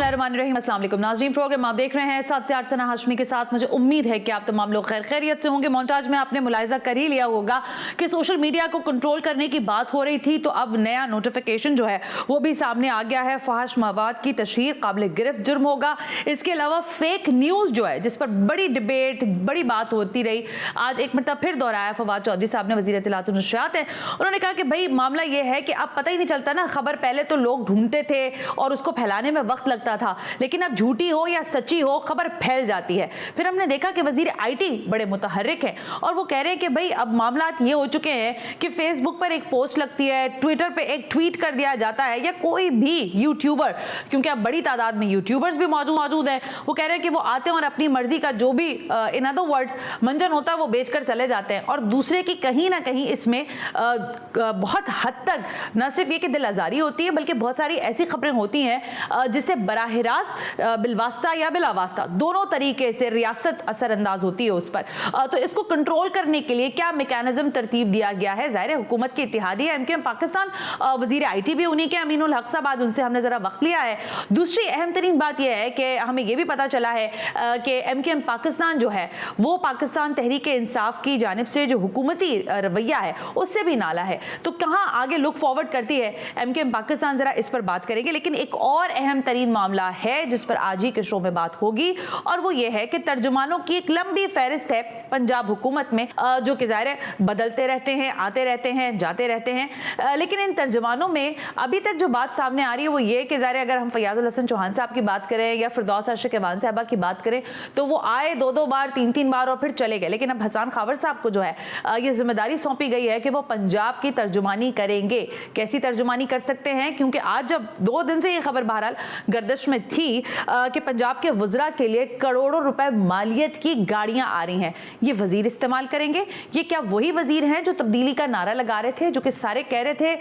बिस्मिल्लाहिर्रहमानिर्रहीम। अस्सलाम वालेकुम नाज़रीन, प्रोग्राम आप देख रहे हैं 7 से 8 सना हाशमी के साथ। मुझे उम्मीद है कि आप तमाम लोग खैर खैरियत से होंगे। मोन्टाज में आपने मुलाहिजा कर ही लिया होगा कि सोशल मीडिया को कंट्रोल करने की बात हो रही थी, तो अब नया नोटिफिकेशन जो है वो भी सामने आ गया है। फहाश मवाद की तशहीर काबिल गिरफ्त जुर्म होगा। इसके अलावा फेक न्यूज़ जो है, जिस पर बड़ी डिबेट, बड़ी बात होती रही, आज एक मरतबा फिर दोहराया फवाद चौधरी साहब ने, वज़ीर इत्तलात व नशरियात हैं। उन्होंने कहा कि भाई मामला ये है कि अब पता ही नहीं चलता ना, खबर पहले तो लोग ढूंढते थे और उसको फैलाने में वक्त लगता था, लेकिन अब झूठी हो या सच्ची हो खबर फैल जाती है। फिर हमने देखा कि वजीर आईटी बड़े मुतहर्रिक हैं और वो कह रहे हैं कि भाई अब मामलात ये हो चुके हैं कि फेसबुक पर एक पोस्ट लगती है, ट्विटर पे एक ट्वीट कर दिया जाता है, या कोई भी यूट्यूबर, क्योंकि अब बड़ी तादाद में यूट्यूबर्स भी मौजूद हैं, वो कह रहे हैं कि वो आते हैं और अपनी मर्जी का जो भी इन अदर वर्ड्स मंजन होता है वो बेचकर चले जाते हैं। और दूसरे की कहीं ना कहीं इसमें बहुत हद तक न सिर्फ ये कि दिल आजारी होती है, बल्कि बहुत सारी ऐसी खबरें होती हैं जिससे बराह रास्त बिलवास्ता या बिलावास्ता दोनों तरीके से रियासत असरअंदाज होती है उस पर। तो इसको कंट्रोल करने के लिए क्या मैकेनिज्म तरतीब दिया गया है? ज़ाहिर है हुकूमत की इत्तेहादी है एमकेएम पाकिस्तान, वजीर आईटी भी उन्हीं के अमीनुल हक साहब, आज उनसे हमने जरा वक्त लिया है। दूसरी अहम तरीन बात यह है कि हमें यह भी पता चला है कि एमकेएम पाकिस्तान जो है वो पाकिस्तान तहरीक इंसाफ की जानिब से जो हुकूमती रवैया है उससे भी नाला है। तो कहाँ आगे लुक फॉरवर्ड करती है एमकेएम पाकिस्तान, जरा इस पर बात करेंगे। लेकिन एक और अहम तरीन मामला है जिस पर आज ही के शो में बात होगी, और वो ये है कि तर्जुमानों की एक लंबी फहरिस्त है पंजाब हुकूमत में, जो कि ज़ाहिर है बदलते रहते हैं, आते रहते हैं, जाते रहते हैं। लेकिन इन तर्जुमानों में अभी तक जो बात सामने आ रही है वो ये कि ज़ाहिर अगर हम फयाजुल हसन चौहान साहब की बात करें या फिरदौस आशिक एवान साहबा की बात करें तो वो आए 2-2 बार, 3-3 बार और फिर चले गए। लेकिन अब हसन खावर साहब को जो है ये जिम्मेदारी सौंपी गई है कि वो पंजाब की तर्जुमानी करेंगे। कैसी तर्जुमानी कर सकते हैं? क्योंकि आज जब 2 दिन से ये खबर बहरहाल गर्दिश में थी कि पंजाब के वज़रा के लिए करोड़ों रुपए मालियत की गाड़ियां आ रही हैं, ये वजीर इस्तेमाल करेंगे। ये क्या वही वजीर हैं जो तब्दीली का नारा लगा रहे थे, जो कि सारे कह रहे थे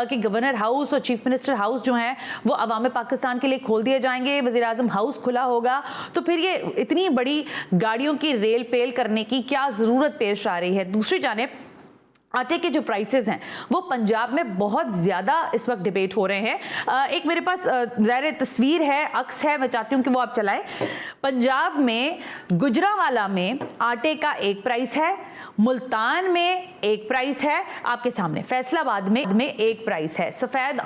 कि गवर्नर हाउस और चीफ मिनिस्टर हाउस जो हैं वो अवाम पाकिस्तान के लिए खोल दिए जाएंगे, वजीर आजम हाउस खुला होगा? तो फिर ये इतनी बड़ी गाड़ियों की रेल पेल करने की क्या जरूरत पेश आ रही है? दूसरी जानिब आटे के जो प्राइसेस हैं वो पंजाब में बहुत ज़्यादा इस वक्त डिबेट हो रहे हैं। एक मेरे पास ज़ाहिर तस्वीर है, अक्स है, मैं चाहती हूँ कि वो आप चलाएं। पंजाब में गुजरांवाला में आटे का एक प्राइस है, मुल्तान में एक प्राइस है, आपके सामने फैसलाबाद में एक प्राइस है। सफ़ेद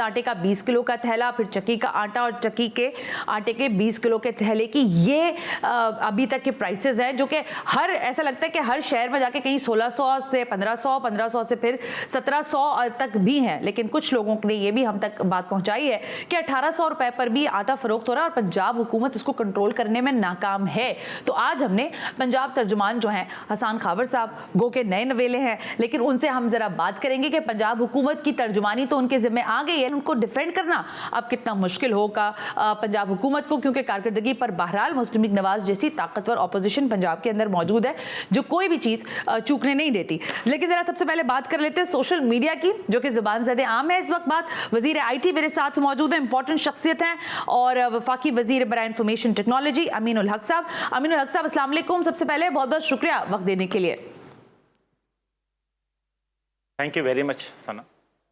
आटे का 20 किलो का थैला, फिर चक्की का आटा और चक्की के आटे के 20 किलो के थैले की ये अभी तक के प्राइसेस हैं, जो कि हर ऐसा लगता है कि हर शहर में जाके कहीं 1600 से 1500 से फिर 1700 तक भी हैं। लेकिन कुछ लोगों ने ये भी हम तक बात पहुंचाई है कि 1800 रुपए पर भी आटा फरोख्त हो रहा है और पंजाब हुकूमत इसको कंट्रोल करने में नाकाम है। तो आज हमने पंजाब तर्जुमान जो हैं हसन खावर साहब, गो के नए नवेले हैं, लेकिन उनसे हम जरा बात करेंगे कि पंजाब हुकूमत की तर्जुमानी तो उनके जिम्मे आ गई है, उनको डिफेंड करना अब कितना मुश्किल होगा पंजाब हुकूमत को, क्योंकि कारकर्दगी पर बहरहाल मुस्लिम लीग नवाज जैसी ताकतवर ऑपोजिशन पंजाब के अंदर मौजूद है जो कोई भी चीज चूकने नहीं देती। लेकिन जरा सबसे पहले बात कर लेते हैं सोशल मीडिया की, जो कि जुबान ज़दे आम है इस वक्त। बात वजीर आईटी मेरे साथ मौजूद है, इंपॉर्टेंट शख्सियत हैं, और वफाकी वजीर बराए इंफॉर्मेशन टेक्नोलॉजी अमीनुल हक साहब। अमीनुल हक साहब अस्सलाम वालेकुम, सबसे पहले बहुत बहुत शुक्रिया वक्त देने के लिए। थैंक यू वेरी मच सना।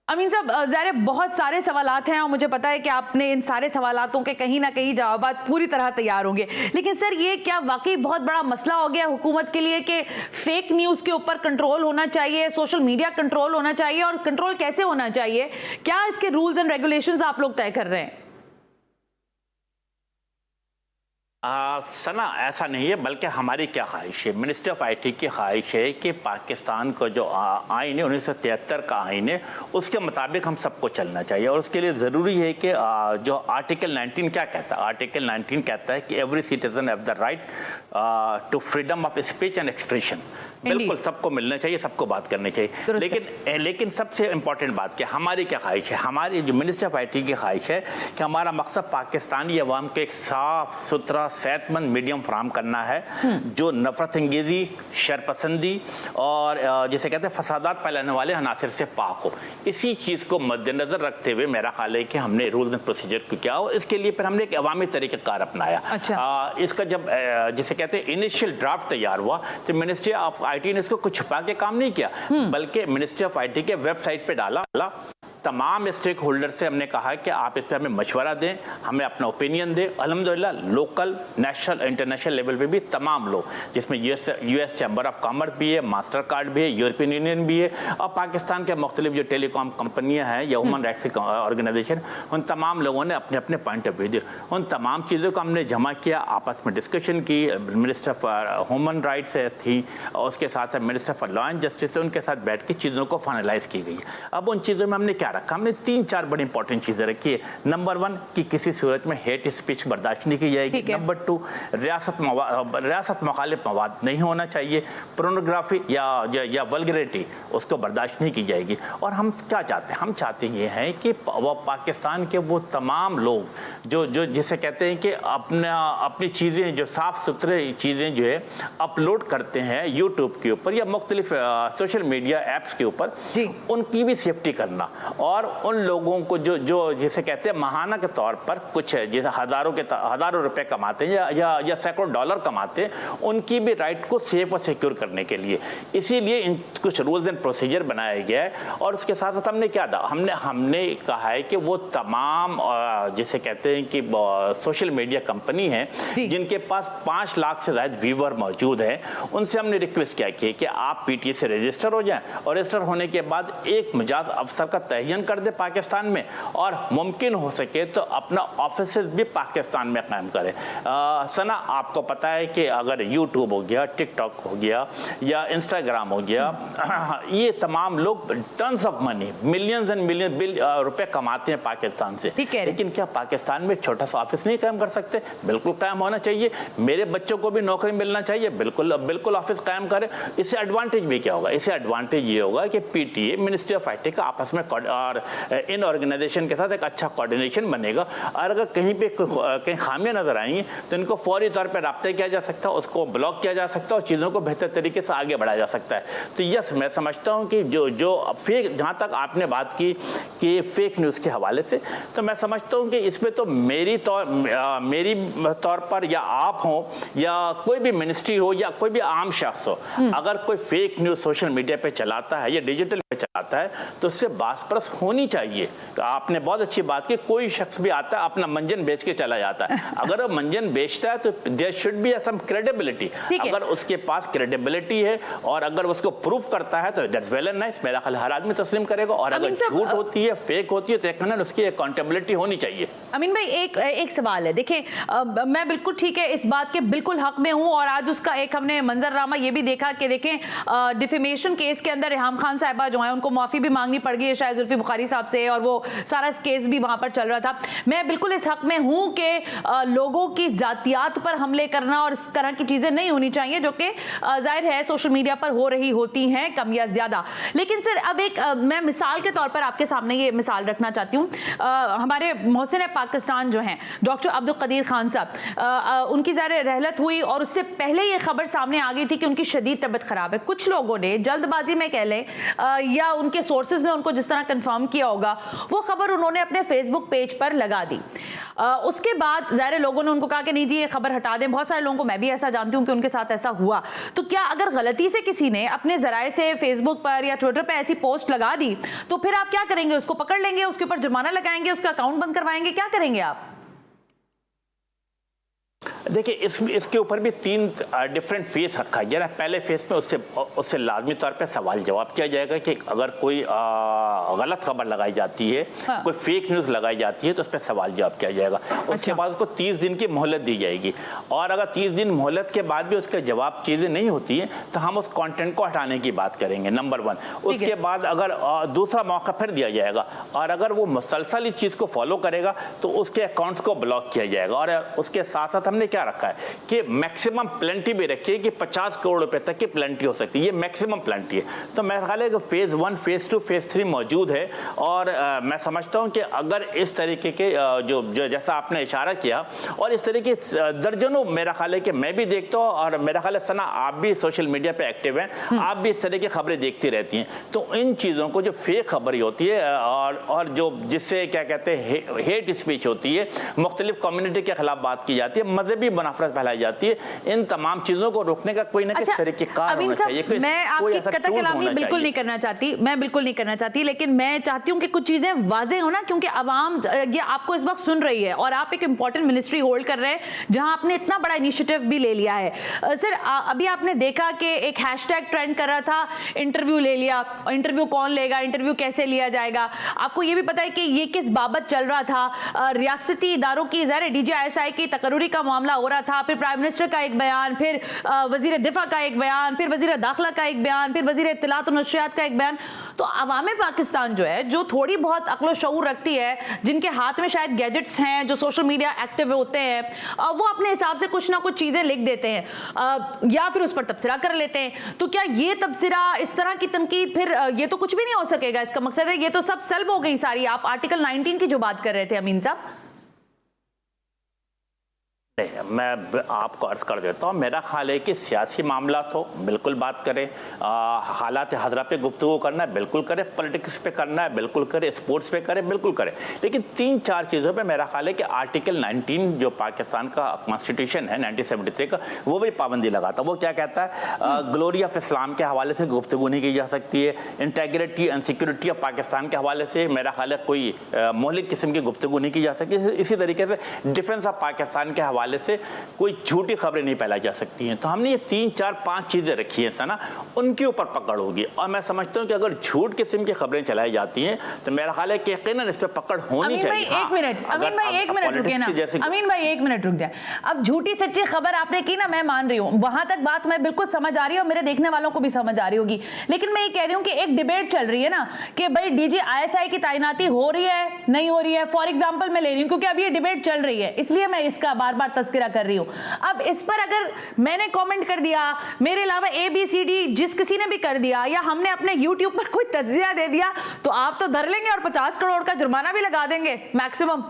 अमीन साहब, ज़ाहिर बहुत सारे सवालात हैं और मुझे पता है कि आपने इन सारे सवालातों के कहीं ना कहीं जवाबात पूरी तरह तैयार होंगे, लेकिन सर ये क्या वाकई बहुत बड़ा मसला हो गया हुकूमत के लिए कि फेक न्यूज़ के ऊपर कंट्रोल होना चाहिए, सोशल मीडिया कंट्रोल होना चाहिए, और कंट्रोल कैसे होना चाहिए? क्या इसके रूल्स एंड रेगुलेशंस आप लोग तय कर रहे हैं? सना, ऐसा नहीं है, बल्कि हमारी क्या ख्वाहिश है, मिनिस्ट्री ऑफ आईटी की ख्वाहिश है कि पाकिस्तान को जो आइन है 1973 का आइन है उसके मुताबिक हम सबको चलना चाहिए। और उसके लिए ज़रूरी है कि जो आर्टिकल 19 क्या कहता है, आर्टिकल 19 कहता है कि every citizen have the right to freedom of speech and expression. बिल्कुल सबको मिलना चाहिए, सबको बात करनी चाहिए। लेकिन सबसे इंपॉर्टेंट बात क्या, हमारी क्या ख्वाहिश है, हमारी जो मिनिस्ट्री ऑफ आईटी की ख्वाहिश है कि हमारा मकसद पाकिस्तानी अवाम को एक साफ सुथरा सेहतमंद मीडियम फराहम करना है जो नफरत अंगेजी, शरपसंदी और जिसे कहते हैं फसादात फैलाने वाले अनासर से पाक हो। इसी चीज़ को मद्देनजर रखते हुए मेरा ख्याल है कि हमने रूल्स एंड प्रोसीजर को किया और इसके लिए फिर हमने एक अवामी तरीक़ेकार अपनाया। अच्छा। इसका जब जिसे कहते हैं इनिशियल ड्राफ्ट तैयार हुआ तो मिनिस्ट्री ऑफ आईटी ने इसको कुछ छुपा के काम नहीं किया, बल्कि मिनिस्ट्री ऑफ आईटी के वेबसाइट पे डाला तमाम स्टेक होल्डर से हमने कहा कि आप इस पर हमें मशवरा दें, हमें अपना ओपिनियन दें। अल्हम्दुलिल्लाह लोकल, नेशनल, इंटरनेशनल लेवल पे भी तमाम लोग, जिसमें यूएस चैम्बर ऑफ कॉमर्स भी है, मास्टर कार्ड भी है, यूरोपियन यूनियन भी है, और पाकिस्तान के मुख्तलिफ जो टेलीकॉम कंपनियां हैं या ह्यूमन राइट्स ऑर्गेनाइजेशन, उन तमाम लोगों ने अपने अपने पॉइंट ऑफ व्यू दिए। उन तमाम चीज़ों को हमने जमा किया, आपस में डिस्कशन की। मिनिस्टर फॉर ह्यूमन राइट्स थी और उसके साथ साथ minister for law and justice, उनके साथ बैठ के चीज़ों को फाइनलाइज की गई। अब उन चीज़ों में हमने क्या रखा, हमने 3-4 बड़ी इंपॉर्टेंट चीज़ें रखी है। नंबर 1 कि किसी सूरत में हेट स्पीच बर्दाश्त नहीं की जाएगी। नंबर 2 रियासत मुखालिफ मवाद नहीं होना चाहिए। पोर्नोग्राफी या वल्गैरिटी उसको बर्दाश्त नहीं की जाएगी। और हम क्या चाहते हैं, हम चाहते ये हैं कि वो पाकिस्तान के वो तमाम लोग जो जिसे कहते हैं कि अपनी चीज़ें जो साफ़ सुथरे चीज़ें जो है अपलोड करते हैं यूट्यूब के ऊपर या मुख्तलिफ सोशल मीडिया ऐप्स के ऊपर, उनकी भी सेफ्टी करना। और उन लोगों को जो जिसे कहते हैं महाना के तौर पर कुछ है, जैसे हज़ारों रुपए कमाते हैं या सैकड़ों डॉलर कमाते हैं, उनकी भी राइट को सेफ और सिक्योर करने के लिए इसीलिए कुछ रूल्स एंड प्रोसीजर बनाया गया है। और उसके साथ साथ हमने क्या हमने कहा है कि वो तमाम जिसे कहते हैं कि सोशल मीडिया कंपनी है जिनके पास 5 लाख से ज़्यादा व्यूअर मौजूद हैं, उनसे हमने रिक्वेस्ट क्या की कि आप पीटीए से रजिस्टर हो जाएं और रजिस्टर होने के बाद एक मिजाज अफसर का तयन कर दे पाकिस्तान में, और मुमकिन हो सके तो अपना ऑफिस भी पाकिस्तान में कायम करें। सना, आपको पता है कि अगर यूट्यूब हो गया, टिकटॉक हो गया या इंस्टाग्राम हो गया, ये तमाम लोग tons of money, millions and million रुपए कमाते हैं पाकिस्तान से। लेकिन क्या पाकिस्तान में छोटा सा ऑफिस नहीं कायम कर सकते? बिल्कुल कायम होना चाहिए। मेरे बच्चों को भी नौकरी मिलना चाहिए, बिल्कुल ऑफिस कायम करें। इससे एडवांटेज भी क्या होगा? इससे एडवांटेज ये होगा कि पीटीए, मिनिस्ट्री ऑफ आईटी का आपस में और इन ऑर्गेनाइजेशन के साथ एक अच्छा कोऑर्डिनेशन बनेगा। और अगर कहीं खामियां नजर आएंगी तो इनको फौरी तौर पर रब्ता किया जा सकता है, उसको ब्लॉक किया जा सकता है और चीज़ों को बेहतर तरीके से आगे बढ़ाया जा सकता है। तो यस, मैं समझता हूँ कि जो फेक, जहाँ तक आपने बात की कि फेक न्यूज़ के हवाले से, तो मैं समझता हूँ कि इसमें तो मेरी तौर पर या आप हो या कोई भी मिनिस्ट्री हो या कोई भी आम शख्स हो, अगर कोई फेक न्यूज़ सोशल मीडिया पे चलाता है या डिजिटल पे चलाता है तो उससे बास-परस होनी चाहिए। आपने बहुत अच्छी बात की, कोई शख्स भी आता है अपना मंजन बेच के चला जाता है। अगर वो मंजन बेचता है तो there should be some credibility. अगर उसके पास क्रेडिबिलिटी है और अगर उसको प्रूफ करता है तो दैट्स वेल एंड नाइस, मेरा ख्याल हर आदमी तस्लीम करेगा। और अगर झूठ होती है, फेक होती है, तो एक ना उसकी अकाउंटेबिलिटी होनी चाहिए। अमीन भाई, एक सवाल है। देखिए, मैं बिल्कुल ठीक है, इस बात के बिल्कुल हक में हूं, और आज उसका एक हमने मंजरनामा ये भी देखा कि देखें डिफेमेशन केस के अंदर रेहाम खान साहिबा जो है उनको माफी भी मांगनी पड़ गई है शायद जुल्फी बुखारी साहब से, और वो सारा केस भी वहां पर चल रहा था। मैं बिल्कुल इस हक में हूं कि लोगों की जातियात पर हमले करना और इस तरह की चीजें नहीं होनी चाहिए, जो कि जाहिर है सोशल मीडिया पर हो रही होती हैं कम या ज्यादा। लेकिन सर, अब एक मैं मिसाल के तौर पर आपके सामने ये मिसाल रखना चाहती हूँ। हमारे मोहसिन पाकिस्तान जो हैं डॉक्टर अब्दुल कदीर खान साहब, उनकी ज़ाहिर रहलत हुई और उससे पहले ये खबर सामने आ गई थी कि उनकी शदीद तबीयत खराब है। कुछ लोगों ने जल्दबाजी में कह लें या उनके सोर्सेज ने उनको जिस तरह कंफर्म किया होगा, वो खबर उन्होंने अपने फेसबुक पेज पर लगा दी। उसके बाद ज़ाहिर लोगों ने उनको कहा कि नहीं जी ये खबर हटा दें। बहुत सारे लोगों को, मैं भी ऐसा जानती हूँ कि उनके साथ ऐसा हुआ। तो क्या अगर गलती से किसी ने अपने जराए से फेसबुक पर या ट्विटर पर ऐसी पोस्ट लगा दी तो फिर आप क्या करेंगे? उसको पकड़ लेंगे, उसके ऊपर जुर्माना लगाएंगे, उसका अकाउंट बंद करवाएंगे, क्या करेंगे आप? देखिए, इसके ऊपर भी 3 डिफरेंट फेस रखा है। जरा पहले फेस में उससे लाजमी तौर पे सवाल जवाब किया जाएगा कि अगर कोई गलत खबर लगाई जाती है, कोई फेक न्यूज़ लगाई जाती है तो उस पर सवाल जवाब किया जाएगा। उसके बाद उसको 30 दिन की मोहलत दी जाएगी, और अगर 30 दिन मोहलत के बाद भी उसके जवाब चीज़ें नहीं होती हैं तो हम उस कंटेंट को हटाने की बात करेंगे, नंबर 1। उसके बाद अगर दूसरा मौका फिर दिया जाएगा और अगर वो मुसलसल इस चीज़ को फॉलो करेगा तो उसके अकाउंट्स को ब्लॉक किया जाएगा। और उसके साथ साथ हमने क्या रखा है कि मैक्सिमम प्लेंटी भी रखिए कि 50 करोड़ रुपए तक की प्लेंटी हो सकती है। ये मैक्सिमम प्लेंटी है। तो मैं ख्याल है कि फेज़ 1, फेज़ 2, फेज़ 3 मौजूद है। और मैं समझता हूं कि अगर इस तरीके के जो जैसा आपने इशारा किया और इस तरीके दर्जनों, मेरा ख्याल है कि मैं भी देखता हूँ और मेरा ख्याल है सना आप भी सोशल मीडिया पे एक्टिव हैं, आप भी इस तरह की खबरें देखती रहती हैं। तो इन चीज़ों को, जो फेक खबरें होती है और जो जिससे क्या कहते हैं हेट स्पीच होती है, मुख्तलिफ कम्युनिटी के खिलाफ बात की जाती है, मजहबी भी नफरत फैलाई जाती है, इन तमाम चीजों को रोकने का कोई ना किसी तरीके का अमीन साहब, मैं आपकी कतकलामी बिल्कुल नहीं करना चाहती, मैं बिल्कुल नहीं करना चाहती, लेकिन मैं चाहती हूँ कि कुछ चीजें वाजे हो ना, क्योंकि आवाम ये आपको इस वक्त सुन रही है और आप एक इंपॉर्टेंट मिनिस्ट्री होल्ड कर रहे हैं जहां आपने इतना बड़ा इनिशिएटिव भी ले लिया है। सर अभी आपने देखा कि एक हैशटैग ट्रेंड कर रहा था, इंटरव्यू ले लिया, इंटरव्यू कौन लेगा, इंटरव्यू कैसे लिया जाएगा। आपको ये भी पता है कि ये किस बाबत चल रहा था, रियासती इदारों की ज़ाहिर DGISI की तकर्रुरी का मामला हो रहा था, फिर प्राइम मिनिस्टर का एक बयान, फिर वजीर दिफा का एक बयान, फिर वजीर दाखिला का एक बयान, फिर वजीर इत्तलात और नशरियात का एक बयान। तो अवाम पाकिस्तान जो है, जो थोड़ी बहुत अक्ल और शऊर रखती है, जिनके हाथ में शायद गैजेट्स हैं, जो सोशल मीडिया एक्टिव होते हैं, वो अपने हिसाब से कुछ ना कुछ चीज़ें लिख देते हैं या फिर उस पर तबसरा कर लेते हैं। तो क्या ये तबसरा, इस तरह की तनकीद, फिर ये तो कुछ भी नहीं हो सकेगा। इसका मकसद है ये तो सब सल्ब हो गई सारी। आप आर्टिकल 19 की जो बात कर रहे थे अमीन साहब। नहीं, मैं आपको अर्ज कर देता हूँ, मेरा ख्याल है कि सियासी मामला तो बिल्कुल बात करें, हालात हजरा पे गुफ्तगू करना है बिल्कुल करें, पॉलिटिक्स पे करना है बिल्कुल करें, स्पोर्ट्स पे करें बिल्कुल करें, लेकिन 3-4 चीज़ों पे मेरा ख्याल है कि आर्टिकल 19 जो पाकिस्तान का कॉन्स्टिट्यूशन है 1973 का, वो भी पाबंदी लगाता। वो क्या कहता है, ग्लोरी ऑफ इस्लाम के हवाले से गुफ्तगू नहीं की जा सकती है, integrity and security of Pakistan के हवाले से मेरा ख्याल है कोई मौलिक किस्म की गुफ्तगू नहीं की जा सकती। इसी तरीके से डिफेंस ऑफ पाकिस्तान के हवाले से कोई झूठी खबरें नहीं फैलाई जा सकती हैं। तो हमने ये 3-4-5 चीजें रखी हैं सना, उनके ऊपर पकड़ होगी। और मैं समझता हूं कि अगर झूठ किस्म की खबरें चलाई जाती हैं तो मेरा ख्याल है कि यकीनन इस पर पकड़ होनी चाहिए। एक मिनट अमीन भाई, एक मिनट रुकिए ना, अमीन भाई एक मिनट रुक जाए। अब झूठी सच्ची खबर आपने की ना, मैं मान रही हूँ, वहां तक बात मैं बिल्कुल समझ आ रही है और मेरे देखने वालों को भी समझ आ रही होगी। लेकिन मैं ये कह रही हूँ कि एक डिबेट चल रही है ना कि भाई DGISI की तैनाती हो रही है नहीं हो रही है। फॉर एग्जाम्पल मैं ले रही हूँ क्योंकि अभी ये डिबेट चल रही है, इसलिए मैं इसका बार बार तस्करा कर रही हूं। अब इस पर अगर मैंने कमेंट कर दिया, मेरे अलावा ABCD जिस किसी ने भी कर दिया, या हमने अपने YouTube पर कोई तज्जिया दे दिया, तो आप तो धर लेंगे और 50 करोड़ का जुर्माना भी लगा देंगे मैक्सिमम।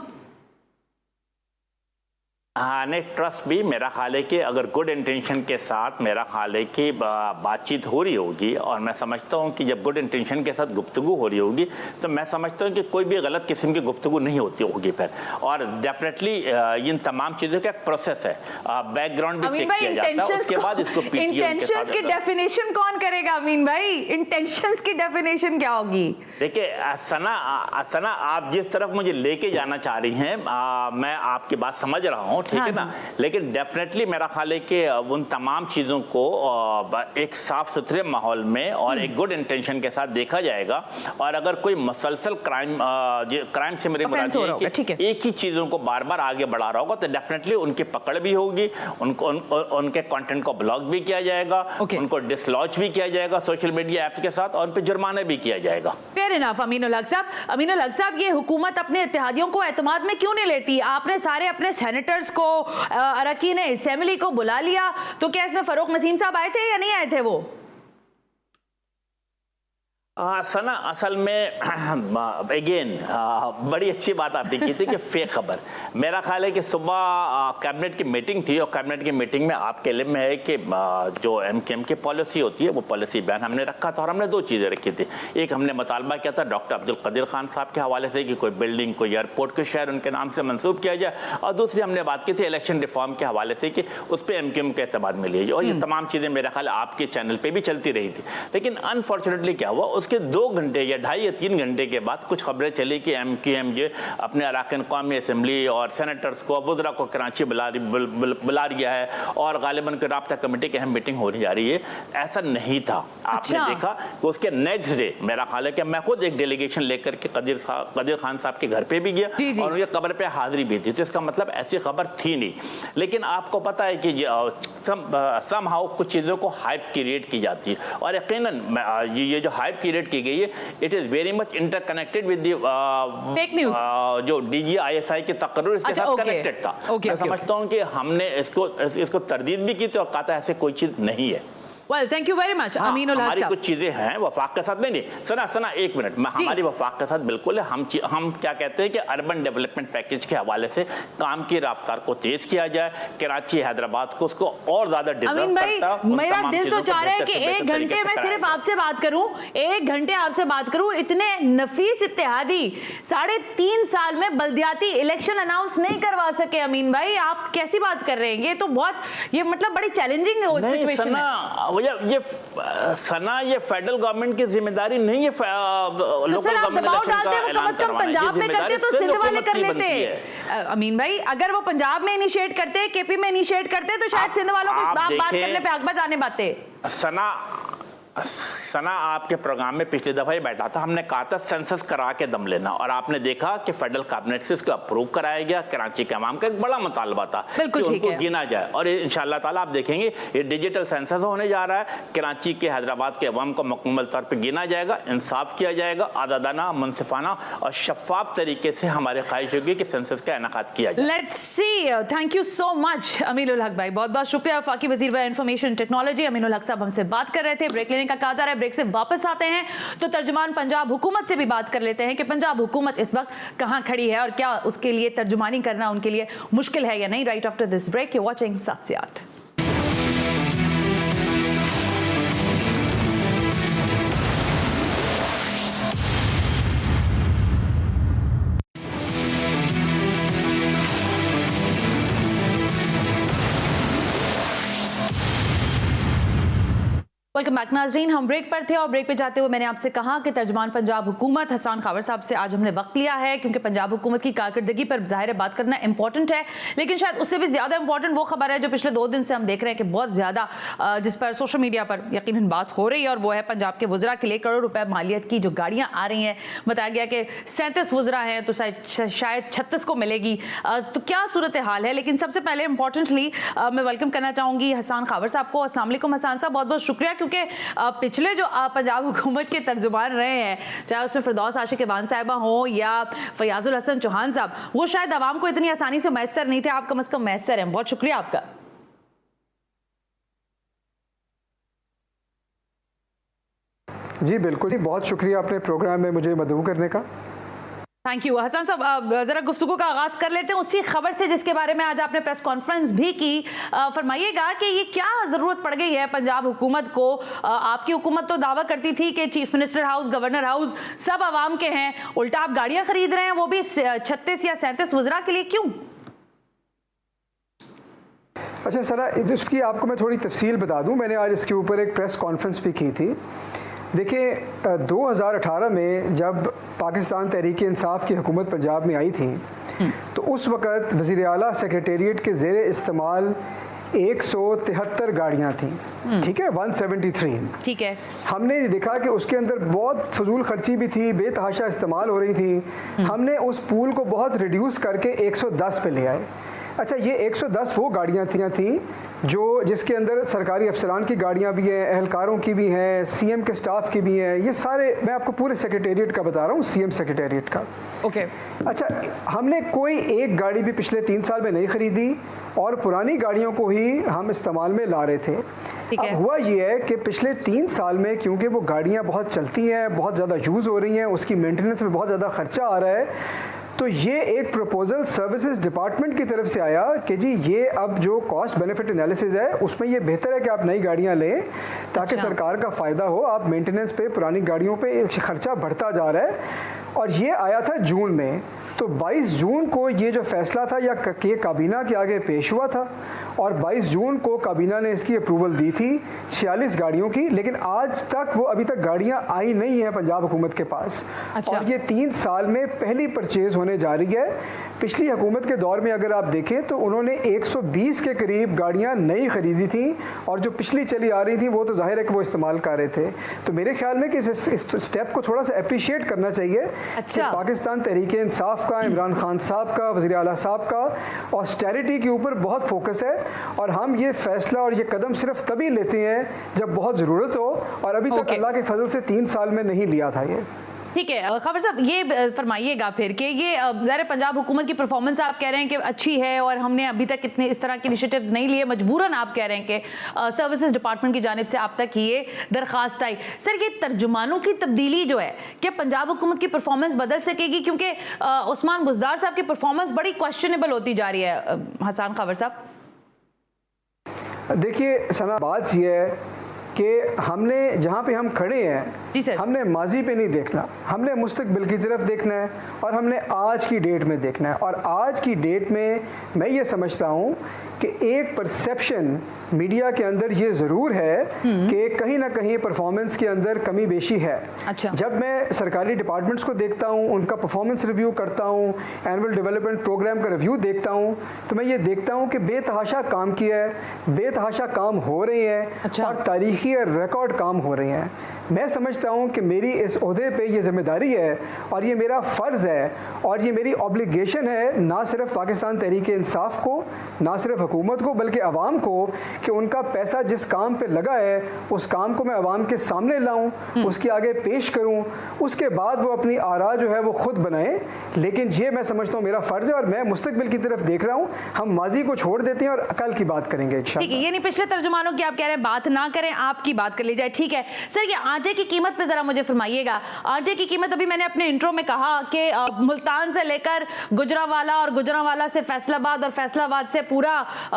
हाँ, नहीं, ट्रस्ट भी मेरा ख्याल है कि अगर गुड इंटेंशन के साथ मेरा ख्याल है कि बातचीत हो रही होगी, और मैं समझता हूँ कि जब गुड इंटेंशन के साथ गुफ्तगू हो रही होगी तो मैं समझता हूँ कि कोई भी गलत किस्म की गुफ्तगू नहीं होती होगी फिर। और डेफिनेटली इन तमाम चीज़ों का एक प्रोसेस है, बैकग्राउंड भी चेक किया जाता है, उसके बाद इसको इंटेंशंस की डेफिनेशन कौन करेगा अमीन भाई? इंटेंशंस की डेफिनेशन क्या होगी? देखिए सना, आप जिस तरफ मुझे लेके जाना चाह रही हैं, मैं आपकी बात समझ रहा हूँ, ठीक है ना, लेकिन डेफिनेटली मेरा ख्याल है कि उन तमाम चीज़ों को एक साफ सुथरे माहौल में और एक गुड इंटेंशन के साथ देखा जाएगा। और अगर कोई मसलसल क्राइम से मेरे मुराद है कि एक ही चीज़ों को बार बार आगे बढ़ा रहा होगा, तो डेफिनेटली उनकी पकड़ भी होगी, उनके कंटेंट को ब्लॉक भी किया जाएगा, उनको डिसलॉन्च भी किया जाएगा सोशल मीडिया ऐप्स के साथ, और उन पर जुर्माना भी किया जाएगा। Fair enough. अमीनुल हक साहब, ये हुकूमत अपने इत्तेहादियों को एतमाद में क्यों नहीं लेती? आपने सारे अपने सेनेटर्स को, अरकान असेंबली को बुला लिया, तो क्या इसमें फरूक नसीम साहब आए थे या नहीं आए थे वो? सना, असल में अगेन बड़ी अच्छी बात आपने की थी कि फेक खबर। मेरा ख्याल है कि सुबह कैबिनेट की मीटिंग थी, और कैबिनेट की मीटिंग में आपके इल्म में है कि जो MKM की पॉलिसी होती है, वो पॉलिसी बयान हमने रखा था, और हमने 2 चीज़ें रखी थी। एक, हमने मुतालबा किया था डॉक्टर अब्दुल कदीर खान साहब के हवाले से कि कोई बिल्डिंग, कोई एयरपोर्ट को शहर उनके नाम से मंसूब किया जाए, और दूसरी हमने बात की थी इलेक्शन रिफॉर्म के हवाले से कि उस पर MKM के एतमाद में लिए। और ये तमाम चीज़ें मेरा ख्याल आपके चैनल पर भी चलती रही थी। लेकिन अनफॉर्चुनेटली क्या हुआ, उसके 2 घंटे या 2.5 या 3 घंटे के बाद कुछ खबरें चली कि MKM जो अपने अरकान कौमी असेंबली और सेनेटर्स को, वुज़रा को कराची बुला रहा है, और गालिबन की राब्ता कमेटी की अहम मीटिंग होने जा रही है। ऐसा नहीं था। आपने देखा कि उसके नेक्स्ट डे मेरा ख्याल है कि मैं खुद एक डेलीगेशन लेकर के कदीर खान साहब के घर पे भी गया, और उनके कब्र पे हाजिरी भी थी। तो इसका मतलब ऐसी खबर थी नहीं। लेकिन आपको पता है कि समहाउ कुछ चीज़ों को हाइप क्रिएट की जाती है, और यकीनन ये जो हाइप क्रिएट की गई है, it is very much interconnected with fake news. जो DGISI की तकर्रुर इसके साथ कनेक्टेड था। मैं समझता हूं कि हमने इसको तरदीद भी की थी और कहा था ऐसे कोई चीज नहीं है। Well thank you very much Amin ul Haq हमारी साहब। कुछ चीजें हैं वफाक के साथ, नहीं सना एक मिनट, हमारी वफाक के साथ बिल्कुल है। हम क्या कहते हैं कि अर्बन डेवलपमेंट पैकेज के हवाले से काम की रफ्तार को तेज किया जाए, कराची हैदराबाद को उसको और ज्यादा अमीन भाई, मेरा दिल तो चाह रहा है कि 1 घंटे में सिर्फ आपसे बात करूं, 1 घंटे आपसे बात करूं। इतने नफीस इत्तेहादी 3.5 साल में बल्दियाती इलेक्शन अनाउंस नहीं करवा सके। अमीन भाई आप कैसी बात कर रहे हैं? ये तो बहुत, ये मतलब बड़ी चैलेंजिंग सिचुएशन है। ये फेडरल गवर्नमेंट की जिम्मेदारी नहीं है। तो सर आप दबाव डालते, वो कम से कम पंजाब में करते तो सिंध वाले कर लेते। अमीन भाई अगर वो पंजाब में इनिशिएट करते, केपी में इनिशिएट करते तो शायद सिंध वालों को बात करने पे हक जाने पाते। सना आपके प्रोग्राम में पिछली दफा ही बैठा था, हमने कहा था सेंसस करा के दम लेना, और आपने देखा कि फेडरल कैबिनेट से इसको अप्रूव कराया गया। कराची के अवाम का एक बड़ा मुतालबा था कि उनको गिना जाए, और इंशाल्लाह ताला आप देखेंगे ये डिजिटल सेंसस होने जा रहा है। कराची के हैदराबाद के अवाम को मुकम्मल तौर पर गिना जाएगा, इंसाफ किया जाएगा, आज़ादाना, मुनसिफाना और शफाफ तरीके से हमारी ख्वाहिश होगी कि सेंसस का इनेकाद किया जाए। Let's see. Thank you so much Amin ul Haq भाई, बहुत बहुत शुक्रिया। वफाकी वजीर by information technology Amin ul Haq साहब हमसे बात कर रहे थे। ब्रेक लेने का कहा जा रहा है, ब्रेक से वापस आते हैं तो तर्जुमान पंजाब हुकूमत से भी बात कर लेते हैं कि पंजाब हुकूमत इस वक्त कहां खड़ी है और क्या उसके लिए तर्जुमानी करना उनके लिए मुश्किल है या नहीं। Right after this break, you watching 7 से 8। वेलकम बैक नाज़रीन, हम ब्रेक पर थे और ब्रेक पे जाते हुए मैंने आपसे कहा कि तर्जुमान पंजाब हुकूमत हसन खावर साहब से आज हमने वक्त लिया है, क्योंकि पंजाब हुकूमत की कारकर्दगी पर ज़ाहिर है बात करना इंपॉर्टेंट है, लेकिन शायद उससे भी ज़्यादा इंपॉर्टेंट वो खबर है जो पिछले 2 दिन से हम देख रहे हैं कि बहुत ज़्यादा जिस पर सोशल मीडिया पर यकीनन बात हो रही है, और वो है पंजाब के वज़रा के लिए करोड़ रुपए मालियत की जो गाड़ियाँ आ रही हैं। बताया गया कि 37 वज़रा हैं तो शायद 36 को मिलेगी। तो क्या सूरत हाल है? लेकिन सबसे पहले इंपॉर्टेंटली मैं वेलकम करना चाहूँगी हसन खावर साहब को। अस्सलाम वालेकुम हसन साहब, बहुत बहुत शुक्रिया, क्योंकि पिछले जो पंजाब हुकूमत के तर्जुमान रहे हैं, चाहे उसमें फिरदौस आशिक ईवान साहिबा हो या फयाजुल हसन चौहान साहब, वो शायद आवाम को इतनी आसानी से मैसर नहीं थे, आप कम से कम मैसर हैं। बहुत शुक्रिया आपका। जी बिल्कुल जी, बहुत शुक्रिया अपने प्रोग्राम में मुझे मदऊ करने का। थैंक यू हसन साहब। जरा गुफ्तगू का आगाज कर लेते हैं उसी खबर से जिसके बारे में आज आपने प्रेस कॉन्फ्रेंस भी की। फरमाइएगा कि ये क्या जरूरत पड़ गई है पंजाब हुकूमत को? आपकी हुकूमत तो दावा करती थी कि chief minister house, governor house सब आवाम के हैं, उल्टा आप गाड़ियां खरीद रहे हैं, वो भी 36 या 37 वज़रा के लिए, क्यों? अच्छा सर, इसकी आपको मैं थोड़ी तफसील बता दूं। मैंने आज इसके ऊपर एक प्रेस कॉन्फ्रेंस भी की थी। देखिए 2018 में जब पाकिस्तान तहरीक इंसाफ की हुकूमत पंजाब में आई थी तो उस वक़्त वज़ीर आला सेक्रेटेरिएट के ज़ेर इस्तेमाल 173 गाड़ियाँ थीं, ठीक है, 173, ठीक है। हमने देखा कि उसके अंदर बहुत फजूल खर्ची भी थी, बेतहाशा इस्तेमाल हो रही थी। हमने उस पूल को बहुत रिड्यूस करके 110 पे ले आए। अच्छा, ये 110 वो गाड़ियाँ थी जो जिसके अंदर सरकारी अफसरान की गाड़ियाँ भी हैं, एहलकारों की भी हैं, सीएम के स्टाफ की भी हैं। ये सारे मैं आपको पूरे सेक्रेटेरिएट का बता रहा हूँ, सीएम सेक्रेटेरिएट का। ओके। अच्छा, हमने कोई एक गाड़ी भी पिछले 3 साल में नहीं खरीदी और पुरानी गाड़ियों को ही हम इस्तेमाल में ला रहे थे। अब हुआ ये है कि पिछले 3 साल में क्योंकि वो गाड़ियाँ बहुत चलती हैं, बहुत ज़्यादा यूज़ हो रही हैं, उसकी मेंटेनेंस में बहुत ज़्यादा खर्चा आ रहा है, तो ये एक प्रपोजल सर्विसेज डिपार्टमेंट की तरफ से आया कि जी ये अब जो कॉस्ट बेनिफिट एनालिसिस है उसमें ये बेहतर है कि आप नई गाड़ियां लें ताकि सरकार का फ़ायदा हो। आप मेंटेनेंस पे, पुरानी गाड़ियों पे खर्चा बढ़ता जा रहा है। और ये आया था जून में, तो 22 जून को ये जो फैसला था या ये काबीना के आगे पेश हुआ था और 22 जून को काबीना ने इसकी अप्रूवल दी थी 46 गाड़ियों की, लेकिन आज तक वो अभी तक गाड़ियां आई नहीं है पंजाब हुकूमत के पास। अच्छा। और ये 3 साल में पहली परचेज होने जा रही है। पिछली हुकूमत के दौर में अगर आप देखें तो उन्होंने 120 के करीब गाड़ियां नई खरीदी थी और जो पिछली चली आ रही थी वो तो जाहिर है कि वो इस्तेमाल कर रहे थे। तो मेरे ख्याल में कि इस स्टेप को थोड़ा सा अप्रिशिएट करना चाहिए। अच्छा। पाकिस्तान तहरीक इंसाफ का, इमरान खान साहब का, वज़ीर आला साहब का ऑस्टेरिटी के ऊपर बहुत फोकस है और हम ये फैसला और ये कदम सिर्फ तभी लेते हैं जब बहुत ज़रूरत हो, और अभी तक अल्लाह के फजल से 3 साल में नहीं लिया था ये। ठीक है खबर साहब, ये फरमाइएगा फिर कि ये ज़ाहिर पंजाब हुकूमत की परफॉर्मेंस आप कह रहे हैं कि अच्छी है और हमने अभी तक इतने इस तरह के इनिशिएटिव्स नहीं लिए, मजबूरन आप कह रहे हैं कि सर्विसेज डिपार्टमेंट की जानिब से आप तक ये दरख्वास्त आई। सर ये तर्जुमानों की तब्दीली जो है, क्या पंजाब हुकूमत की परफॉर्मेंस बदल सकेगी? क्योंकि उस्मान बुज़दार साहब की परफॉर्मेंस बड़ी क्वेश्चनेबल होती जा रही है। हसन खबर साहब देखिए सना, बात यह है कि हमने जहाँ पे हम खड़े हैं हमने माजी पे नहीं देखना, हमने मुस्तकबिल की तरफ देखना है और हमने आज की डेट में देखना है। और आज की डेट में मैं ये समझता हूँ कि एक परसेप्शन मीडिया के अंदर ये ज़रूर है कि कहीं ना कहीं परफॉर्मेंस के अंदर कमी बेशी है। अच्छा। जब मैं सरकारी डिपार्टमेंट्स को देखता हूँ, उनका परफॉर्मेंस रिव्यू करता हूँ, एनुअल डेवलपमेंट प्रोग्राम का रिव्यू देखता हूँ, तो मैं ये देखता हूँ कि बेतहाशा काम किया है, बेतहाशा काम हो रहे हैं। अच्छा। और तारीखी और रिकॉर्ड काम हो रहे हैं। मैं समझता हूँ कि मेरी इस ओहदे पे ये जिम्मेदारी है और ये मेरा फ़र्ज़ है और ये मेरी ऑब्लिगेशन है, ना सिर्फ पाकिस्तान तहरीक इंसाफ को, ना सिर्फ हुकूमत को, बल्कि आवाम को, कि उनका पैसा जिस काम पे लगा है उस काम को मैं आवाम के सामने लाऊं, उसके आगे पेश करूं, उसके बाद वो अपनी आरा जो है वो खुद बनाएं। लेकिन ये मैं समझता हूँ मेरा फ़र्ज़ है और मैं मुस्तकबिल की तरफ देख रहा हूँ। हम माजी को छोड़ देते हैं और कल की बात करेंगे इंशाअल्लाह। ठीक है, ये नहीं पिछले तर्जुमानों की आप कह रहे हैं बात ना करें, आपकी बात कर ली जाए। ठीक है सर, ये आटे की कीमत पे जरा मुझे फरमाइएगा। आटे की कीमत, अभी मैंने अपने इंट्रो में कहा कि मुल्तान से लेकर गुजरांवाला और गुजरांवाला से फैसलाबाद और फैसलाबाद से पूरा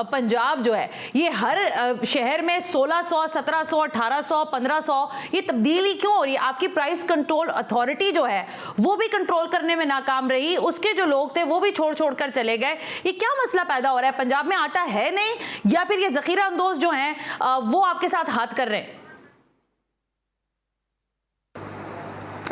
पंजाब जो है, ये हर शहर में 1600, 1700, 1800, 1500 ये तब्दीली क्यों हो रही है? आपकी प्राइस कंट्रोल अथॉरिटी जो है वो भी कंट्रोल करने में नाकाम रही, उसके जो लोग थे वो भी छोड़ छोड़ कर चले गए। ये क्या मसला पैदा हो रहा है? पंजाब में आटा है नहीं या फिर ये जखीरा अंदोज जो हैं वो आपके साथ हाथ कर रहे हैं?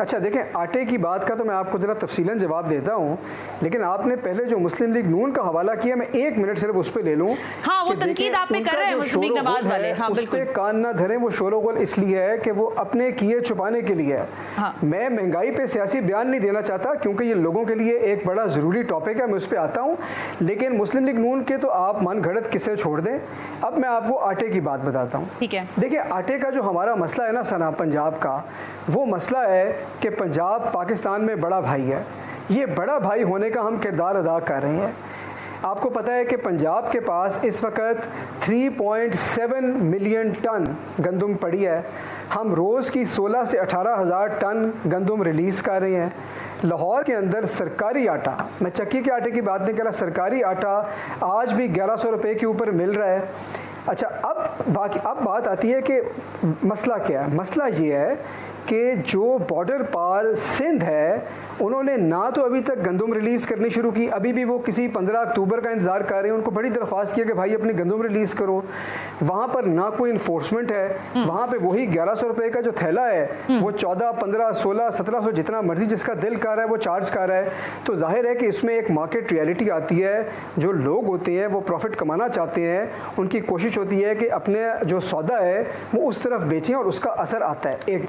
अच्छा देखें, आटे की बात का तो मैं आपको ज़रा तफसीलन जवाब देता हूँ, लेकिन आपने पहले जो मुस्लिम लीग नून का हवाला किया, मैं 1 मिनट सिर्फ उस पर ले लूँ। हाँ, वो तनकीद आप पे कर रहे हैं मुस्लिम लीग नवाज वाले। हाँ, उस पे कान ना धरें। वो शोर गोल इसलिए है कि वो अपने किए छुपाने के लिए है। हाँ। मैं महंगाई पे सियासी बयान नहीं देना चाहता क्योंकि ये लोगों के लिए एक बड़ा ज़रूरी टॉपिक है, मैं उस पर आता हूँ। लेकिन मुस्लिम लीग नून के तो आप मन घड़त किस्से छोड़ दें। अब मैं आपको आटे की बात बताता हूँ। ठीक है, देखिए आटे का जो हमारा मसला है ना सना, पंजाब का वो मसला है कि पंजाब पाकिस्तान में बड़ा भाई है। ये बड़ा भाई होने का हम किरदार अदा कर रहे हैं। आपको पता है कि पंजाब के पास इस वक्त 3.7 मिलियन टन गंदम पड़ी है। हम रोज़ की 16 से 18 हज़ार टन गंदम रिलीज़ कर रहे हैं। लाहौर के अंदर सरकारी आटा, मैं चक्की के आटे की बात नहीं कर रहा, सरकारी आटा आज भी 1100 रुपये के ऊपर मिल रहा है। अच्छा, अब बात आती है कि मसला क्या है। मसला ये है कि जो बॉर्डर पार सिंध है उन्होंने ना तो अभी तक गंदम रिलीज़ करनी शुरू की, अभी भी वो किसी 15 अक्टूबर का इंतज़ार कर रहे हैं। उनको बड़ी दरख्वास्त किया कि भाई अपनी गंदम रिलीज़ करो। वहाँ पर ना कोई इन्फोर्समेंट है। वहाँ पे वही 1100 रुपये का जो थैला है वो 14, 15, 16, 1700 जितना मर्जी जिसका दिल कर रहा है वो चार्ज कर रहा है। तो जाहिर है कि इसमें एक मार्केट रियलिटी आती है। जो लोग होते हैं वो प्रॉफिट कमाना चाहते हैं, उनकी कोशिश होती है कि अपने जो सौदा है वो उस तरफ बेचें और उसका असर आता है। एक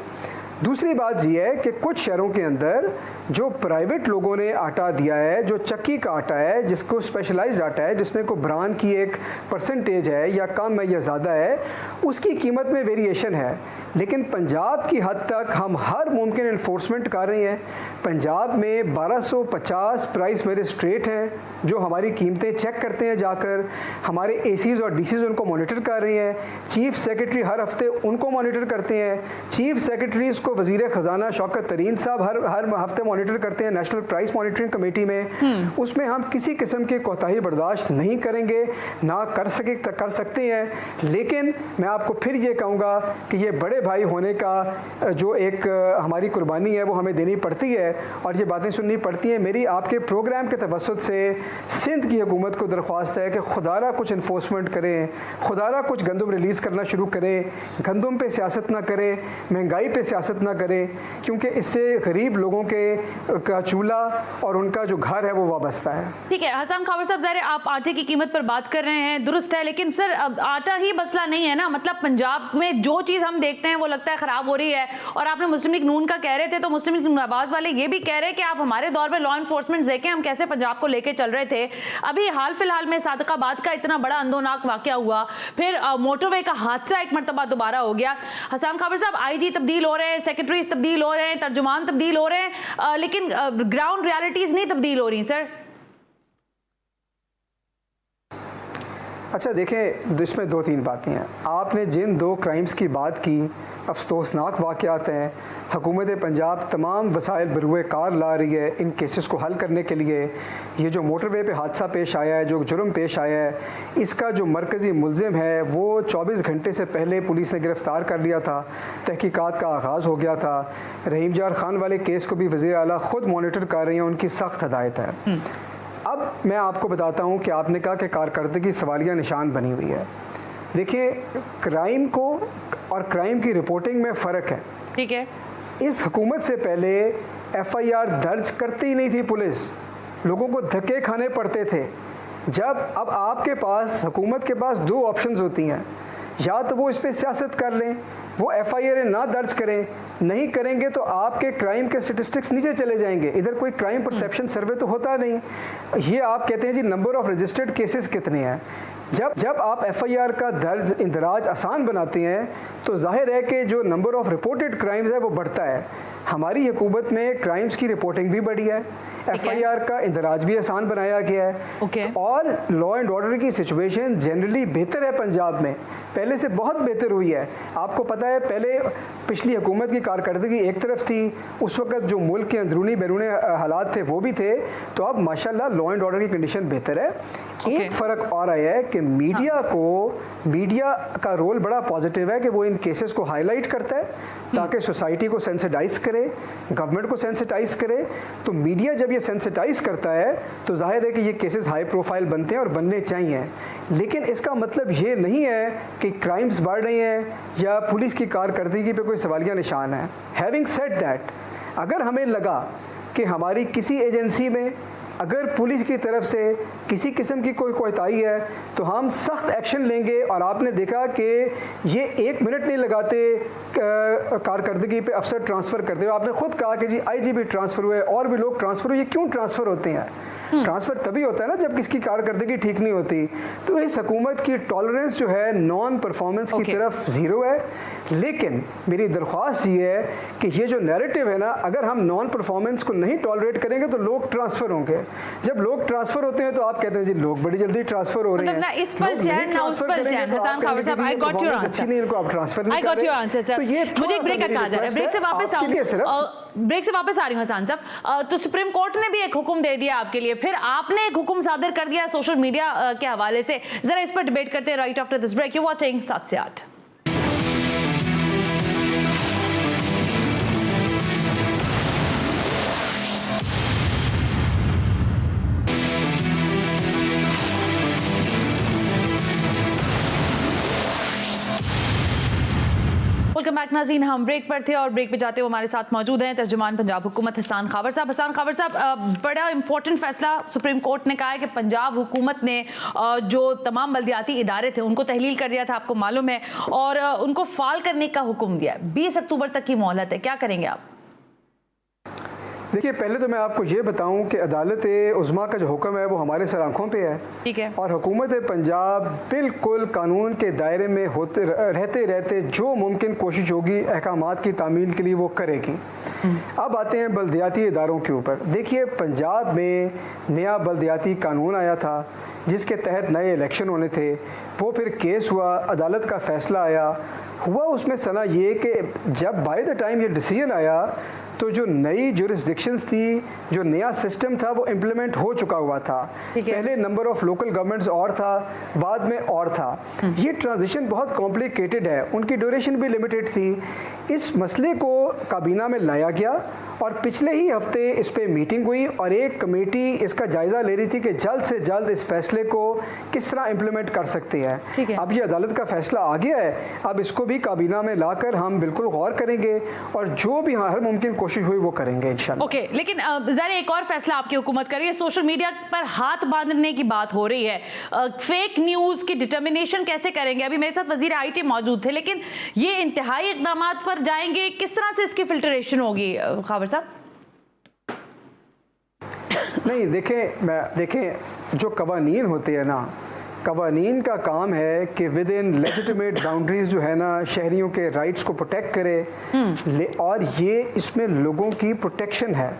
दूसरी बात यह है कि कुछ शहरों के अंदर जो प्राइवेट लोगों ने आटा दिया है, जो चक्की का आटा है, जिसको स्पेशलाइज्ड आटा है, जिसमें को ब्रांड की एक परसेंटेज है या कम है या ज़्यादा है, उसकी कीमत में वेरिएशन है। लेकिन पंजाब की हद तक हम हर मुमकिन इन्फोर्समेंट कर रहे हैं। पंजाब में 1250 प्राइस मजिस्ट्रेट हैं जो हमारी कीमतें चेक करते हैं जाकर। हमारे एसीज और डीसीज उनको मॉनिटर कर रहे हैं। चीफ सेक्रेटरी हर हफ्ते उनको मॉनिटर करते हैं। चीफ सेक्रेटरीज को वज़ीर ख़जाना शौकत तरीन साहब हर हफ्ते मॉनिटर करते हैं नेशनल प्राइस मॉनिटरिंग कमेटी में। उसमें हम किसी किस्म की कोताही बर्दाश्त नहीं करेंगे, ना कर सकते हैं। लेकिन मैं आपको फिर ये कहूँगा कि ये बड़े भाई होने का जो एक हमारी कुर्बानी है वो हमें देनी पड़ती है और ये बातें सुननी पड़ती हैं। मेरी आपके प्रोग्राम के तवस्सुत से सिंध की हुकूमत को दरख्वास्त है कि खुदारा कुछ इन्फोर्समेंट करें, खुदारा कुछ गंदम रिलीज़ करना शुरू करें, गंदम पे सियासत ना करें, महंगाई पे सियासत ना करें, क्योंकि इससे गरीब लोगों का चूल्हा और उनका जो घर है वो वाबस्ता है। ठीक है हसन खबर साहब, ज़ाहिर आप आटे की कीमत पर बात कर रहे हैं, दुरुस्त है, लेकिन सर आटा ही मसला नहीं है ना। मतलब पंजाब में जो चीज़ हम देखते हैं वो लगता है ख़राब हो रही है। और आपने मुस्लिम लीग नून का कह रहे थे, तो मुस्लिम लीग नवाज वाले ये भी कह रहे हैं कि आप हमारे दौर में लॉ इन्फोर्समेंट देखें हम कैसे पंजाब को लेके चल रहे थे। अभी हाल फिलहाल में सादकाबाद का इतना बड़ा अंदोनाक वाक़या हुआ, फिर मोटरवे का हादसा एक मरतबा दोबारा हो गया। हसन खबर साहब, IG तब्दील हो रहे हैं, सेक्रेटरीज तब्दील हो रहे हैं, तर्जुमान तब्दील हो रहे हैं, लेकिन ग्राउंड रियलिटीज नहीं तब्दील हो रही सर। अच्छा देखें, इसमें दो तीन बातें हैं। आपने जिन दो क्राइम्स की बात की, अफसोसनाक वाक़यात हैं। हुकूमत पंजाब तमाम वसाइल बरूए कार ला रही है इन केसेस को हल करने के लिए। ये जो मोटरवे पे हादसा पेश आया है, जो जुर्म पेश आया है, इसका जो मरकज़ी मुल्ज़िम है वो 24 घंटे से पहले पुलिस ने गिरफ़्तार कर लिया था, तहकीकात का आगाज़ हो गया था। रहीम जार खान वाले केस को भी वज़ीर आला ख़ुद मॉनिटर कर रही हैं, उनकी सख्त हदायत है। अब मैं आपको बताता हूँ कि आपने कहा कि कारकर्दगी सवालिया निशान बनी हुई है। देखिए, क्राइम को और क्राइम की रिपोर्टिंग में फ़र्क है। ठीक है, इस हुकूमत से पहले FIR दर्ज करती ही नहीं थी पुलिस, लोगों को धक्के खाने पड़ते थे। जब अब आपके पास, हुकूमत के पास दो ऑप्शंस होती हैं, या तो वो इस पर सियासत कर लें, वो FIR ना दर्ज करें, नहीं करेंगे तो आपके क्राइम के स्टेटिस्टिक्स नीचे चले जाएंगे। इधर कोई क्राइम परसेप्शन सर्वे तो होता नहीं। ये आप कहते हैं जी नंबर ऑफ रजिस्टर्ड केसेस कितने हैं। जब आप FIR का दर्ज इंदराज आसान बनाते हैं तो जाहिर है कि जो नंबर ऑफ रिपोर्टेड क्राइम्स है वो बढ़ता है। हमारी हुकूमत में क्राइम्स की रिपोर्टिंग भी बढ़ी है, FIR का इंदराज भी आसान बनाया गया है, और लॉ एंड ऑर्डर की सिचुएशन जनरली बेहतर है पंजाब में, पहले से बहुत बेहतर हुई है। आपको पता है, पहले पिछली हुकूमत की कारकर्दगी एक तरफ थी, उस वक्त जो मुल्क के अंदरूनी बैरूनी हालात थे वो भी थे, तो अब माशाल्लाह लॉ एंड ऑर्डर की कंडीशन बेहतर है। एक फ़र्क और आया है कि मीडिया का रोल बड़ा पॉजिटिव है कि वो इन केसेस को हाईलाइट करता है ताकि सोसाइटी को सेंसिटाइज करे, गवर्नमेंट को सेंसिटाइज करे। तो मीडिया जब ये सेंसिटाइज करता है तो जाहिर है कि ये केसेस हाई प्रोफाइल बनते हैं और बनने चाहिए। लेकिन इसका मतलब ये नहीं है कि क्राइम्स बढ़ रही हैं या पुलिस की कारकर्दगी पे कोई सवालिया निशान है। हैविंग सेड दैट, अगर हमें लगा कि हमारी किसी एजेंसी में अगर पुलिस की तरफ से किसी किस्म की कोई कोताही है तो हम सख्त एक्शन लेंगे। और आपने देखा कि ये 1 मिनट नहीं लगाते कारकर्दगी पे अफसर ट्रांसफ़र करते हुए। आपने खुद कहा कि जी IGP ट्रांसफ़र हुए और भी लोग ट्रांसफ़र हुए। क्यों ट्रांसफ़र होते हैं? ट्रांसफ़र तभी होता है ना जब किसकी कारकर्दगी ठीक नहीं होती। तो इस हुकूमत की टॉलरेंस जो है नॉन परफॉर्मेंस की तरफ ज़ीरो है। लेकिन मेरी दरख्वास्त ये है कि ये जो नैरेटिव है ना, अगर हम नॉन परफॉर्मेंस को नहीं टॉलरेट करेंगे तो लोग ट्रांसफ़र होंगे। जब लोग ट्रांसफ़र होते हैं तो आप कहते हैं जी लोग बड़ी जल्दी ट्रांसफ़र हो रहे हैं। ना इस पर चैन ना उस पर चैन। हसन खावर साहब, आई गॉट योर आंसर। नहीं, इनको आप ट्रांसफ़र नहीं कर रहे। I got your answer sir. मुझे एक ब्रेक कहा जा रहा है, ब्रेक से वापस ब्रेक से वापस आ रही हूँ हसन साहब। तो सुप्रीम कोर्ट ने भी एक हुक्म दे दिया आपके लिए, फिर आपने एक हुक्म सादर कर दिया सोशल मीडिया के हवाले से। जरा इस पर डिबेट करते हैं right after this break. You watching 7 से 8। वेलकम बैक नाज़रीन, हम ब्रेक पर थे और ब्रेक पे जाते हुए हमारे साथ मौजूद हैं तर्जुमान पंजाब हुकूमत हसन खावर साहब। हसन खावर साहब, बड़ा इंपॉर्टेंट फैसला सुप्रीम कोर्ट ने कहा है कि पंजाब हुकूमत ने जो तमाम बल्दियाती इदारे थे उनको तहलील कर दिया था, आपको मालूम है, और उनको फाल करने का हुक्म दिया है। 20 अक्टूबर तक की मोहलत है, क्या करेंगे आप? देखिए, पहले तो मैं आपको ये बताऊं कि अदालत उज़्मा का जो हुक्म है वो हमारे सर आँखों पे है। ठीक है। और हुकूमत पंजाब बिल्कुल कानून के दायरे में होते रहते जो मुमकिन कोशिश होगी अहकामात की तामील के लिए वो करेगी। अब आते हैं बल्दियाती इदारों के ऊपर। देखिए, पंजाब में नया बल्दियाती कानून आया था जिसके तहत नए इलेक्शन होने थे। वो फिर केस हुआ, अदालत का फ़ैसला आया। हुआ उसमें सना ये कि जब बाय द टाइम ये डिसीजन आया तो जो नई जुरिस्डिक्शंस थी, जो नया सिस्टम था वो इम्प्लीमेंट हो चुका हुआ था। पहले नंबर ऑफ लोकल गवर्नमेंट्स और था, बाद में और था। ये ट्रांजिशन बहुत कॉम्प्लिकेटेड है, उनकी ड्यूरेशन भी लिमिटेड थी। इस मसले को काबीना में लाया गया और पिछले ही हफ्ते इस पे मीटिंग हुई और एक कमेटी इसका जायज़ा ले रही थी कि जल्द से जल्द इस फैसले को किस तरह इम्प्लीमेंट कर सकते हैं। अब ये अदालत का फैसला आ गया है, अब इसको भी काबीना में लाकर हम बिल्कुल गौर करेंगे और जो भी हर मुमकिन कोशिश हुई वो करेंगे इंशाल्लाह। ओके, लेकिन ज़रा एक और फैसला आपकी हुकूमत कर रही है, सोशल मीडिया पर हाथ बांधने की बात हो रही है। फेक न्यूज़ की डिटर्मिनेशन कैसे करेंगे? अभी मेरे साथ वजीर IT मौजूद थे, लेकिन ये इंतहाई इक़दाम पर जाएंगे, किस तरह से इसकी फिल्ट्रेशन होगी खावर साहब? नहीं, देखें जो कवानीन होते हैं ना, कवानीन का काम है कि विद इन लेजिटिमेट बाउंड्रीज जो है ना शहरियों के राइट्स को प्रोटेक्ट करे, और ये इसमें लोगों की प्रोटेक्शन है,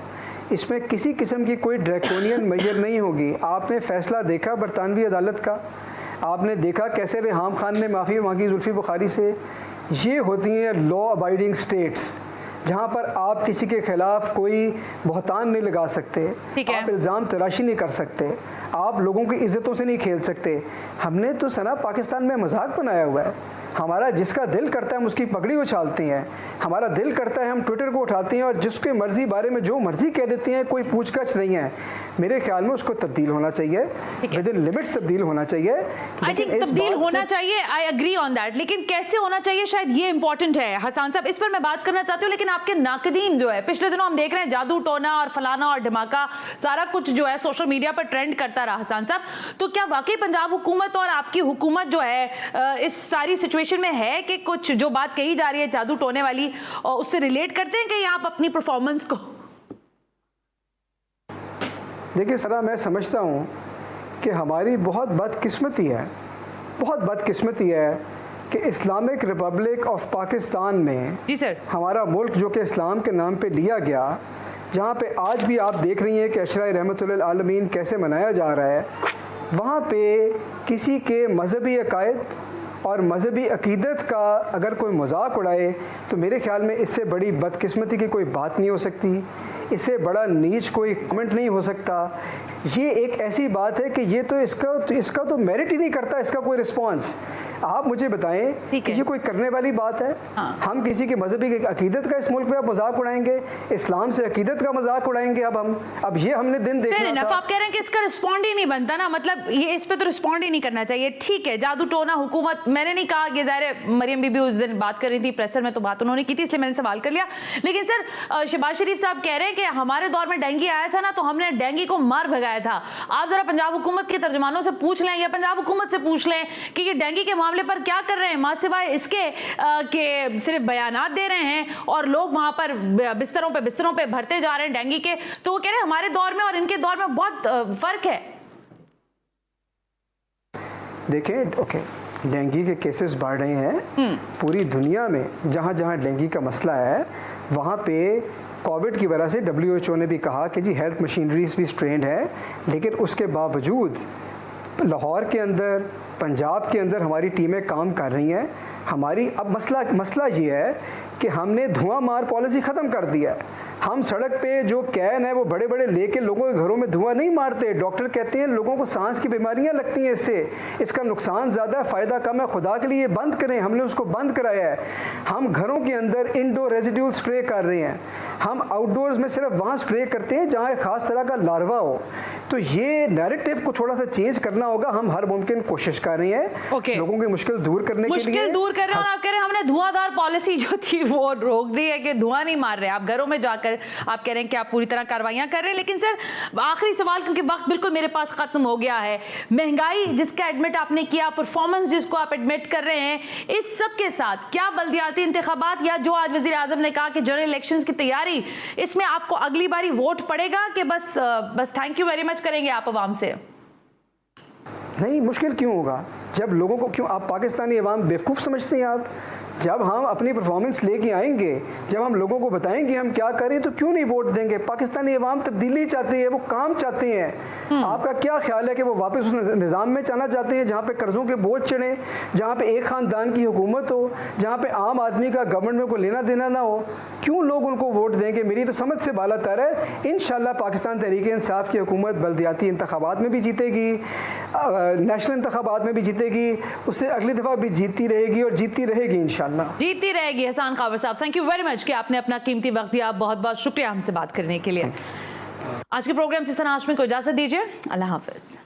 इसमें किसी किस्म की कोई ड्रैकोनियन मेजर नहीं होगी। आपने फैसला देखा बरतानवी अदालत का, आपने देखा कैसे रेहाम खान ने माफ़ी मांगी जुल्फी बुखारी से। ये होती हैं लॉ अबाइडिंग स्टेट्स, जहाँ पर आप किसी के खिलाफ कोई बहतान नहीं लगा सकते, आप इल्ज़ाम तराशी नहीं कर सकते, आप लोगों की इज्जतों से नहीं खेल सकते। हमने तो सना पाकिस्तान में मजाक बनाया हुआ है। हमारा जिसका दिल करता है हम उसकी पगड़ी उछालते हैं, हमारा दिल करता है हम ट्विटर को उठाते हैं और जिसके मर्जी बारे में जो मर्जी कह देते हैं, कोई पूछताछ नहीं है। मेरे ख्याल में उसको तब्दील होना चाहिए, विद इन लिमिट्स तब्दील होना चाहिए। आई थिंक तब्दील होना चाहिए, आई एग्री ऑन दैट, लेकिन कैसे होना चाहिए शायद ये इंपॉर्टेंट है। हसन साहब, इस पर मैं बात करना चाहती हूँ, लेकिन आपके नाकदीन जो है, पिछले दिनों हम देख रहे हैं जादू टोना और फलाना और धमाका सारा कुछ जो है सोशल मीडिया पर ट्रेंड करता रहा। हसन साहब, तो क्या वाकई पंजाब हुकूमत और आपकी हुकूमत जो है इस सारी सिचुएशन में है कि कुछ जो बात कही जा रही है जादू टोने वाली, और उससे रिलेट करते हैं कि आप अपनी परफॉर्मेंस को? देखिए सरा, मैं समझता हूँ कि हमारी बहुत बदकिस्मती है, बहुत बदकिस्मती है कि इस्लामिक रिपब्लिक ऑफ पाकिस्तान में जी सर, हमारा मुल्क जो कि इस्लाम के नाम पे लिया गया, जहाँ पे आज भी आप देख रही हैं कि अशरा रहमतुल्लिल आलमीन कैसे मनाया जा रहा है, वहाँ पे किसी के मजहबी अकायद और मजहबी अकीदत का अगर कोई मजाक उड़ाए तो मेरे ख्याल में इससे बड़ी बदकिस्मती की कोई बात नहीं हो सकती, इससे बड़ा नीच कोई कमेंट नहीं हो सकता। ये एक ऐसी बात है कि ये तो इसका तो मेरिट ही नहीं करता इसका कोई रिस्पांस। आप मुझे बताएं कि ये कोई करने वाली बात है? हाँ। हम किसी के मजहबी अकीदत का इस मुल्क में मजाक उड़ाएंगे, इस्लाम से अकीदत का मजाक उड़ाएंगे? अब ये हमने दिन देखना था। आप कह रहे हैं कि इसका रिस्पॉन्ड ही नहीं बनता ना, मतलब ये इस पे तो रिस्पॉन्ड ही नहीं करना चाहिए। ठीक है, जादू टोना हुकूमत, मैंने नहीं कहा कि ज़ाहिर है मरियम बीबी उस दिन बात कर रही थी प्रेसर में, तो बात उन्होंने की थी इसलिए मैंने सवाल कर लिया। लेकिन सर शहबाज शरीफ साहब कह रहे हैं कि हमारे दौर में डेंगू आया था ना तो हमने डेंगू को मार भगाया था। आप जरा पंजाब हुकूमत के तर्जुमानों से पूछ लें या पंजाब हुकूमत से पूछ लें कि ये डेंगू के मामले पर क्या कर रहे हैं, मां सिवाय इसके कि सिर्फ बयानात दे रहे हैं और लोग वहां पर बिस्तरों पे भरते जा रहे हैं डेंगू के। तो वो कह रहे हैं हमारे दौर में और इनके दौर में बहुत फर्क है। देखें, ओके, डेंगू के केसेस बढ़ रहे हैं पूरी दुनिया में। जहां जहां डेंगू का मसला है वहां पे कोविड की वजह से WHO ने भी कहा कि जी हेल्थ मशीनरीज भी स्ट्रेंड है, लेकिन उसके बावजूद लाहौर के अंदर, पंजाब के अंदर हमारी टीमें काम कर रही हैं। हमारी अब मसला ये है कि हमने धुआं मार पॉलिसी ख़त्म कर दिया है। हम सड़क पे जो कैन है वो बड़े बड़े लेके लोगों के घरों में धुआं नहीं मारते। डॉक्टर कहते हैं लोगों को सांस की बीमारियां लगती हैं इससे, इसका नुकसान ज़्यादा, फ़ायदा कम है, खुदा के लिए बंद करें। हमने उसको बंद कराया है। हम घरों के अंदर इंडोर रेजिड्यूल स्प्रे कर रहे हैं, हम आउटडोर्स में सिर्फ वहाँ स्प्रे करते हैं जहाँ एक ख़ास तरह का लार्वा हो। तो ये नैरेटिव को थोड़ा सा चेंज करना होगा। हम हर मुमकिन कोशिश कर रहे हैं लोगों की मुश्किल दूर करने के लिए। मुश्किल दूर कर रहे हैं और आप कह रहे हैं हमने धुआंधार पॉलिसी जो थी वो रोक दी है कि धुआं नहीं मार रहे। आप घरों में जाकर आप कह रहे हैं कि आप पूरी तरह कार्रवाइयां कर रहे हैं। लेकिन सर आखिरी सवाल, क्योंकि वक्त बिल्कुल मेरे पास खत्म हो गया है, महंगाई जिसका एडमिट आपने किया, परफॉर्मेंस जिसको आप एडमिट कर रहे हैं, इस सब के साथ क्या बल्दियाती इंतखाबात या जो आज वजीर आजम ने कहा कि जनरल इलेक्शंस की तैयारी, इसमें आपको अगली बारी वोट पड़ेगा कि बस थैंक यू वेरी मच करेंगे आप अवाम से? नहीं, मुश्किल क्यों होगा? जब लोगों को, क्यों आप पाकिस्तानी अवाम बेवकूफ़ समझते हैं? आप जब हम अपनी परफॉर्मेंस लेके आएंगे, जब हम लोगों को बताएंगे हम क्या करें, तो क्यों नहीं वोट देंगे? पाकिस्तानी अवाम तब्दीली चाहती है, वो काम चाहते हैं। आपका क्या ख्याल है कि वो वापस उस निज़ाम में जाना चाहते हैं जहाँ पे कर्ज़ों के बोझ चढ़े, जहाँ पे एक ख़ानदान की हुकूमत हो, जहाँ पे आम आदमी का गवर्नमेंट में कोई लेना देना ना हो? क्यों लोग उनको वोट देंगे? मेरी तो समझ से बाला तर है। इंशाल्लाह पाकिस्तान तहरीक इंसाफ की हुकूमत बल्दियाती इंतखाबात में भी जीतेगी, नेशनल इंतखाबात में भी जीतेगी, उससे अगली दफ़ा भी जीतती रहेगी और जीतती रहेगी इंशाल्लाह, जीतती रहेगी। हसन खावर साहब, थैंक यू वेरी मच कि आपने अपना कीमती वक्त दिया। बहुत बहुत शुक्रिया हमसे बात करने के लिए। आज के प्रोग्राम से सना हाशमी को इजाजत दीजिए। अल्लाह हाफिज।